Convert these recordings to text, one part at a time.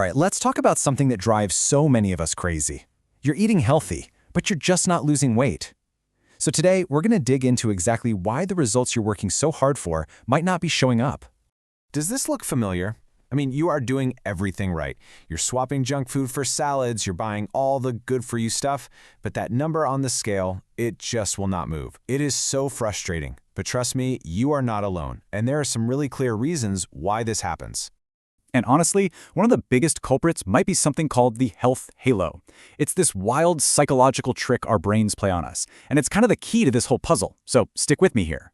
right, let's talk about something that drives so many of us crazy. You're eating healthy, but you're just not losing weight. So today, we're going to dig into exactly why the results you're working so hard for might not be showing up. Does this look familiar? I mean, you are doing everything right. You're swapping junk food for salads, you're buying all the good-for-you stuff, but that number on the scale, it just will not move. It is so frustrating. But trust me, you are not alone, and there are some really clear reasons why this happens. And honestly, one of the biggest culprits might be something called the health halo. It's this wild psychological trick our brains play on us, and it's kind of the key to this whole puzzle, so stick with me here.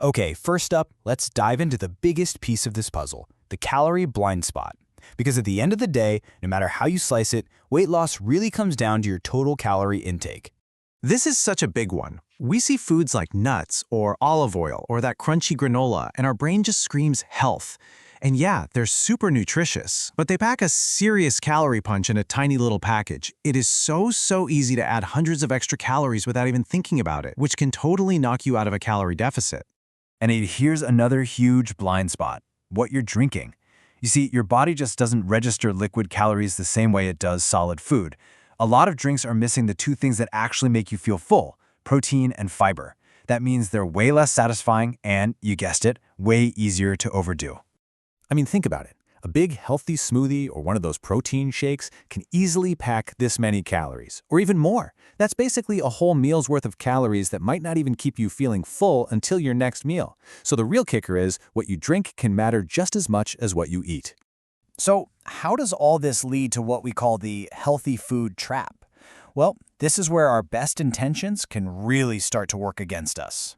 Okay, first up, let's dive into the biggest piece of this puzzle, the calorie blind spot. Because at the end of the day, no matter how you slice it, weight loss really comes down to your total calorie intake. This is such a big one. We see foods like nuts or olive oil or that crunchy granola, and our brain just screams health. And yeah, they're super nutritious, but they pack a serious calorie punch in a tiny little package. It is so easy to add hundreds of extra calories without even thinking about it, which can totally knock you out of a calorie deficit. And here's another huge blind spot: what you're drinking. You see, your body just doesn't register liquid calories the same way it does solid food. A lot of drinks are missing the two things that actually make you feel full: protein and fiber. That means they're way less satisfying and, you guessed it, way easier to overdo. I mean, think about it. A big healthy smoothie or one of those protein shakes can easily pack this many calories, or even more. That's basically a whole meal's worth of calories that might not even keep you feeling full until your next meal. So the real kicker is, what you drink can matter just as much as what you eat. So how does all this lead to what we call the healthy food trap? Well, this is where our best intentions can really start to work against us.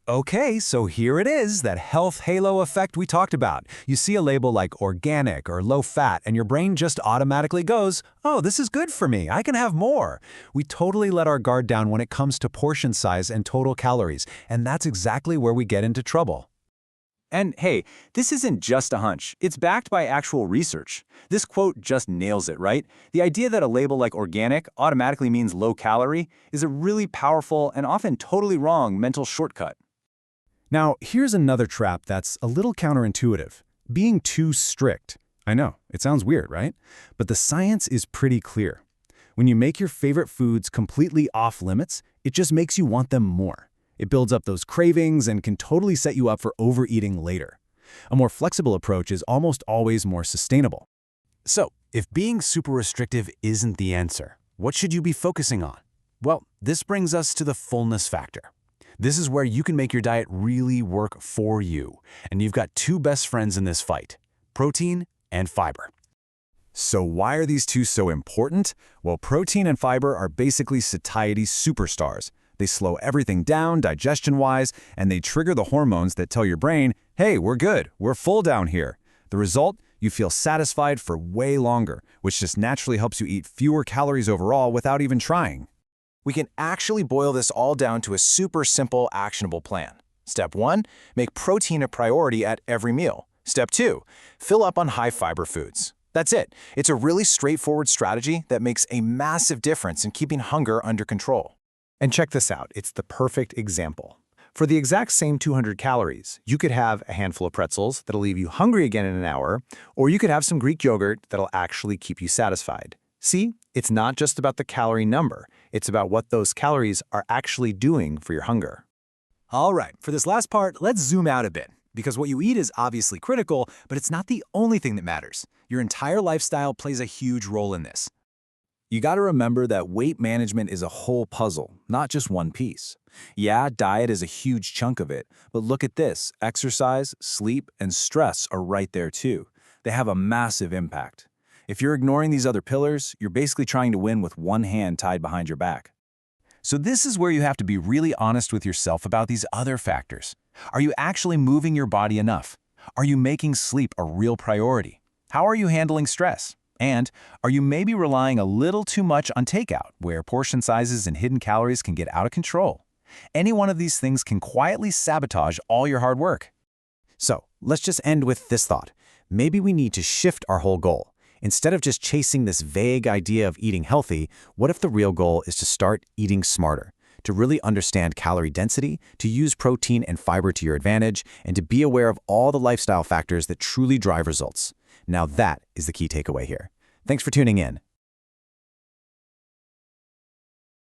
Okay, so here it is, that health halo effect we talked about. You see a label like organic or low fat, and your brain just automatically goes, oh, this is good for me, I can have more. We totally let our guard down when it comes to portion size and total calories, and that's exactly where we get into trouble. And hey, this isn't just a hunch. It's backed by actual research. This quote just nails it, right? The idea that a label like organic automatically means low calorie is a really powerful and often totally wrong mental shortcut. Now, here's another trap that's a little counterintuitive: being too strict. I know, it sounds weird, right? But the science is pretty clear. When you make your favorite foods completely off limits, it just makes you want them more. It builds up those cravings and can totally set you up for overeating later. A more flexible approach is almost always more sustainable. So, if being super restrictive isn't the answer, what should you be focusing on? Well, this brings us to the fullness factor. This is where you can make your diet really work for you. And you've got two best friends in this fight: protein and fiber. So why are these two so important? Well, protein and fiber are basically satiety superstars. They slow everything down digestion-wise, and they trigger the hormones that tell your brain, hey, we're good, we're full down here. The result? You feel satisfied for way longer, which just naturally helps you eat fewer calories overall without even trying. We can actually boil this all down to a super simple, actionable plan. Step 1, make protein a priority at every meal. Step 2, fill up on high-fiber foods. That's it. It's a really straightforward strategy that makes a massive difference in keeping hunger under control. And check this out, it's the perfect example. For the exact same 200 calories, you could have a handful of pretzels that'll leave you hungry again in an hour, or you could have some Greek yogurt that'll actually keep you satisfied. See, it's not just about the calorie number, it's about what those calories are actually doing for your hunger. All right, for this last part, let's zoom out a bit, because what you eat is obviously critical, but it's not the only thing that matters. Your entire lifestyle plays a huge role in this. You gotta remember that weight management is a whole puzzle, not just one piece. Yeah, diet is a huge chunk of it, but look at this: exercise, sleep, and stress are right there too. They have a massive impact. If you're ignoring these other pillars, you're basically trying to win with one hand tied behind your back. So this is where you have to be really honest with yourself about these other factors. Are you actually moving your body enough? Are you making sleep a real priority? How are you handling stress? And are you maybe relying a little too much on takeout, where portion sizes and hidden calories can get out of control? Any one of these things can quietly sabotage all your hard work. So let's just end with this thought. Maybe we need to shift our whole goal. Instead of just chasing this vague idea of eating healthy, what if the real goal is to start eating smarter, to really understand calorie density, to use protein and fiber to your advantage, and to be aware of all the lifestyle factors that truly drive results? Now that is the key takeaway here. Thanks for tuning in.